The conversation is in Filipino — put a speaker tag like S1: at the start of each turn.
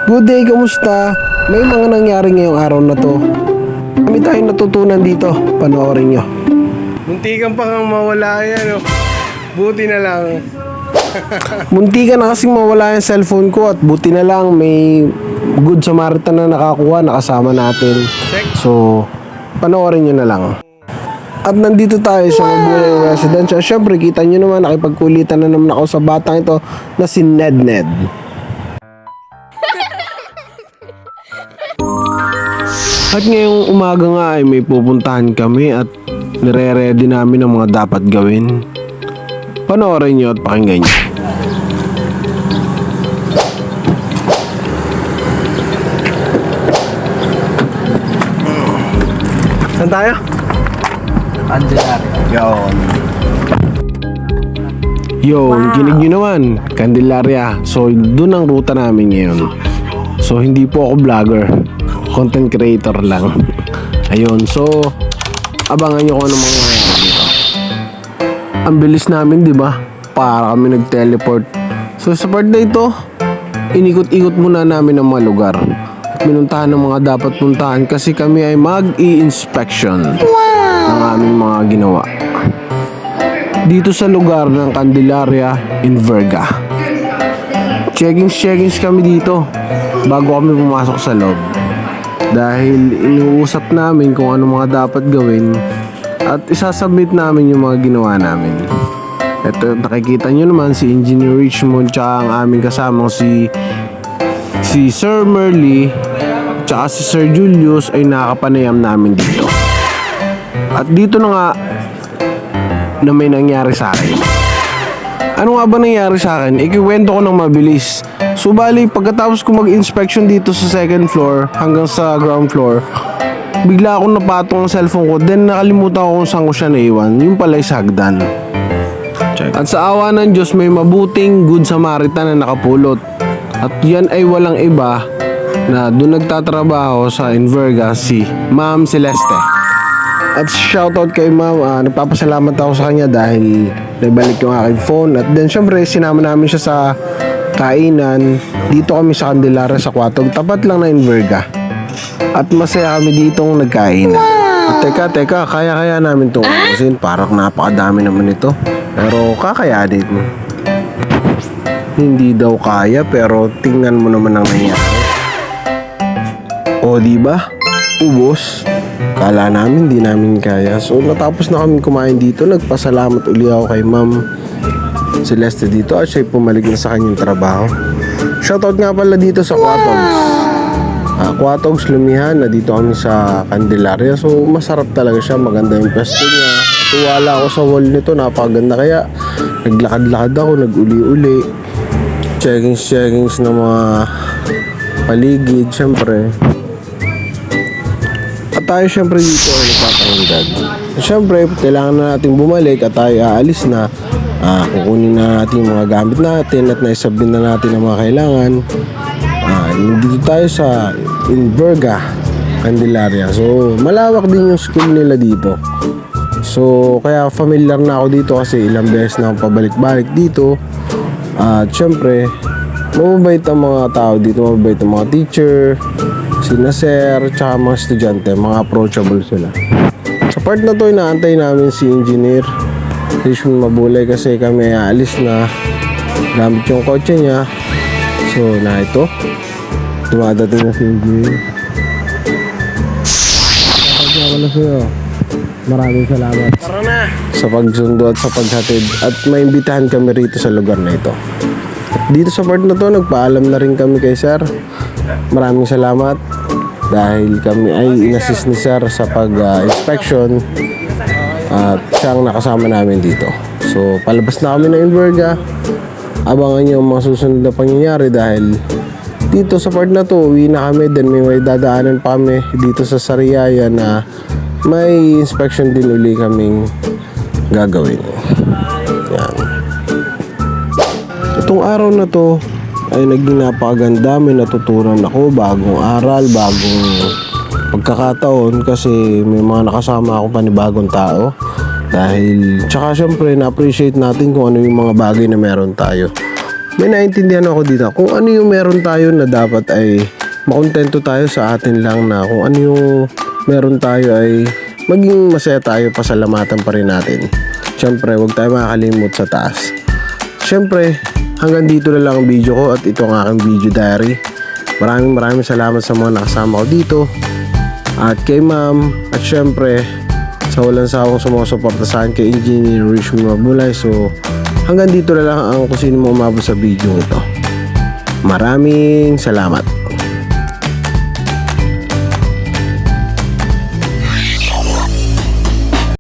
S1: Good day, kamusta? May mga nangyari ngayong araw na to. Kami tayong natutunan dito. Panoorin nyo.
S2: Muntikan pa kang mawala yan, oh. Buti na lang.
S1: Munti ka na kasing mawala yung cellphone ko at buti na lang may Good Samaritan na nakakuha, nakasama natin. So, panoorin nyo na lang. At nandito tayo sa Mabulay Residence. Siyempre, kita nyo naman, nakipagkulitan na naman ako sa batang ito na si Ned. At ngayong umaga nga ay may pupuntahan kami at nire-ready namin ang mga dapat gawin. Panoorin nyo at pakinggan nyo. Saan tayo? Yun, kinig nyo naman, Candelaria. So, dun ang ruta namin ngayon. So, hindi po ako vlogger. Content creator lang. Ayun, so abangan nyo kung ano mangyayari dito. Ang bilis namin, di ba? Para kami nag-teleport. So sa part na ito, inikot-ikot muna namin ang mga lugar. Pinuntahan ng mga dapat puntahan kasi kami ay mag-i-inspection ng aming mga ginawa. Dito sa lugar ng Candelaria in Verga. Checkings kami dito bago kami pumasok sa loob. Dahil inuusap namin kung ano mga dapat gawin at isasubmit namin yung mga ginawa namin. Ito, nakikita nyo naman si Engineer Richmond tsaka ang aming kasamang si Sir Merly tsaka si Sir Julius ay nakapanayam namin dito. At dito na nga na may nangyari sa akin. Ano nga ba nangyari sa akin? Ikikwento ko ng mabilis. So bali, pagkatapos ko mag-inspection dito sa second floor hanggang sa ground floor, bigla akong napatong ang cellphone ko. Then nakalimutan ko kung saan ko siya naiwan. Yung pala is hagdan. At sa awa ng Diyos, may mabuting Good Samaritan na nakapulot. At yan ay walang iba na doon nagtatrabaho sa Inverga si Ma'am Celeste. At shoutout kay Ma'am, nagpapasalamat ako sa kanya dahil naibalik yung aking phone. At then syempre sinama namin siya sa kainan. Dito kami sa Candelaria sa Quatog, tapat lang na Inverga. At masaya kami ditong nagkainan. At teka, kaya namin itong ubusin. Parang napakadami naman ito. Pero kakayanin. Hindi daw kaya pero tingnan mo naman ang nangyari. O diba? Ubos. Kala namin di namin kaya. So natapos na kami kumain dito. Nagpasalamat uli ako kay Ma'am Celeste dito at siya'y pumalig na sa kanyang trabaho. Shoutout nga pala dito sa Quatogs. Quatogs Lumihan na dito kami sa Candelaria. So masarap talaga siya. Maganda yung pwesto niya. Tuwala ako sa wall nito. Napakaganda kaya naglakad-lakad ako. Nag-uli-uli. Checkings ng mga paligid. Siyempre. At tayo syempre dito ay nagpapahindag. Syempre, kailangan na natin bumalik at tayo aalis na. Kukunin na natin yung mga gamit natin at naisubmit na natin ang mga kailangan. Dito tayo sa Inverga, Candelaria. So, malawak din yung school nila dito. So, kaya familiar na ako dito kasi ilang beses na akong pabalik-balik dito. At syempre, mababait ang mga tao dito, mababait ang mga teacher, sina sir, tsaka mga estudyante, mga approachable sila. Sa part na to, inaantay namin si Engineer Richmond Mabulay kasi kami aalis na gamit yung kotse niya. So, na ito. Dumadating na si Engineer. Wala sa'yo. Maraming salamat.
S2: Tara na!
S1: Sa pagsundo at sa paghatid. At maimbitahan kami rito sa lugar na ito. Dito sa part na to, nagpaalam na rin kami kay sir. Maraming salamat dahil kami ay inassist ni sir sa pag-inspection at siya ang nakasama namin dito. So palabas na kami ng Inverga. Abangan nyo ang mga susunod na pangyayari dahil dito sa part na to uwi na kami. Then may dadaanan pa kami dito sa Sariaya na may inspection din uli kaming gagawin. Yan. Itong araw na to ay naging napakaganda. May natutunan ako, bagong aral, bagong pagkakataon kasi may mga nakasama ako panibagong tao. Dahil, tsaka syempre na-appreciate natin kung ano yung mga bagay na meron tayo. may naintindihan ako dito. Kung ano yung meron tayo na dapat ay makontento tayo sa atin lang, na kung ano yung meron tayo ay maging masaya tayo, pasalamatan pa rin natin. Siyempre, huwag tayo makakalimot sa taas. Siyempre, hanggang dito na lang ang video ko at ito ang aking video diary. Maraming salamat sa mga nakasama ko dito at kay ma'am, at siyempre sa walang sawang sumusuporta sa akin kay Engineer Richmond Mabulay. So hanggang dito na lang ang kung sino mo umabot sa video ito. Maraming salamat.